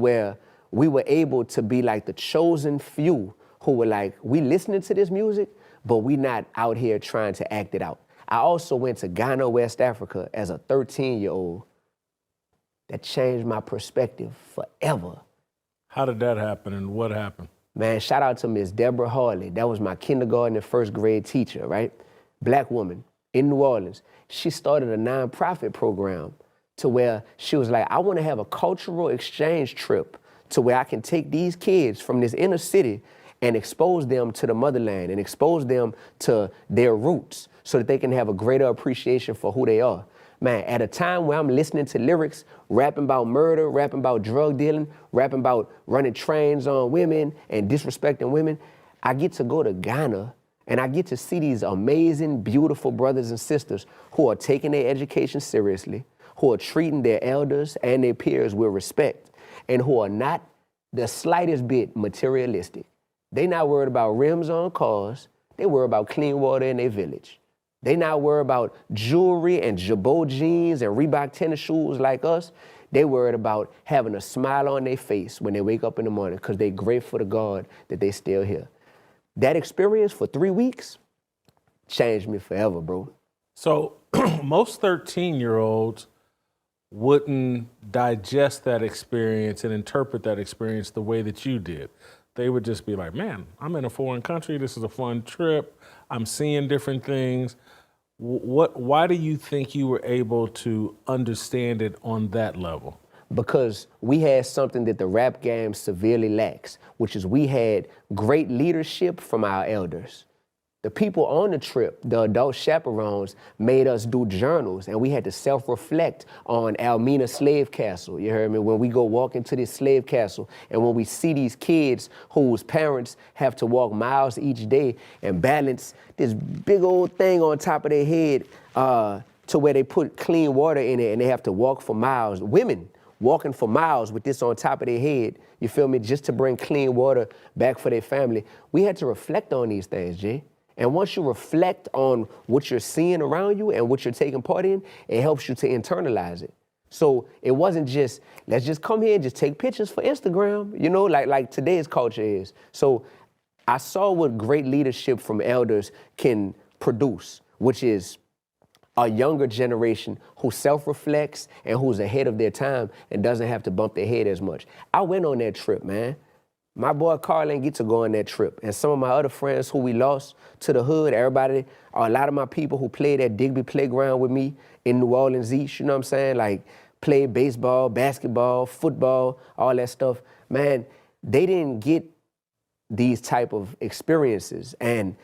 where we were able to be like the chosen few who were like, we listening to this music, but we not out here trying to act it out. I also went to Ghana, West Africa as a 13-year-old. That changed my perspective forever. How did that happen and what happened? Man, shout out to Miss Deborah Harley. That was my kindergarten and first grade teacher, right? Black woman in New Orleans. She started a nonprofit program to where she was like, I want to have a cultural exchange trip to where I can take these kids from this inner city and expose them to the motherland and expose them to their roots so that they can have a greater appreciation for who they are. Man, at a time where I'm listening to lyrics, rapping about murder, rapping about drug dealing, rapping about running trains on women and disrespecting women, I get to go to Ghana and I get to see these amazing, beautiful brothers and sisters who are taking their education seriously, who are treating their elders and their peers with respect, and who are not the slightest bit materialistic. They not worried about rims on cars, they worry about clean water in their village. They not worry about jewelry and Jabot jeans and Reebok tennis shoes like us. They worried about having a smile on their face when they wake up in the morning because they grateful to God that they still here. That experience for 3 weeks changed me forever, bro. So most 13-year-olds wouldn't digest that experience and interpret that experience the way that you did. They would just be like, man, I'm in a foreign country. This is a fun trip. I'm seeing different things. Why do you think you were able to understand it on that level? Because we had something that the rap game severely lacks, which is we had great leadership from our elders. The people on the trip, the adult chaperones, made us do journals, and we had to self-reflect on Almina Slave Castle, you heard me? When we go walk into this slave castle, and when we see these kids whose parents have to walk miles each day and balance this big old thing on top of their head to where they put clean water in it and they have to walk for miles. Women walking for miles with this on top of their head, you feel me, just to bring clean water back for their family. We had to reflect on these things, Jay. And once you reflect on what you're seeing around you and what you're taking part in, it helps you to internalize it. So it wasn't just, let's just come here and just take pictures for Instagram, you know, like today's culture is. So I saw what great leadership from elders can produce, which is a younger generation who self-reflects and who's ahead of their time and doesn't have to bump their head as much. I went on that trip, man. My boy Carl ain't get to go on that trip. And some of my other friends who we lost to the hood, everybody, a lot of my people who played at Digby Playground with me in New Orleans East, you know what I'm saying? Like played baseball, basketball, football, all that stuff. Man, they didn't get these type of experiences. And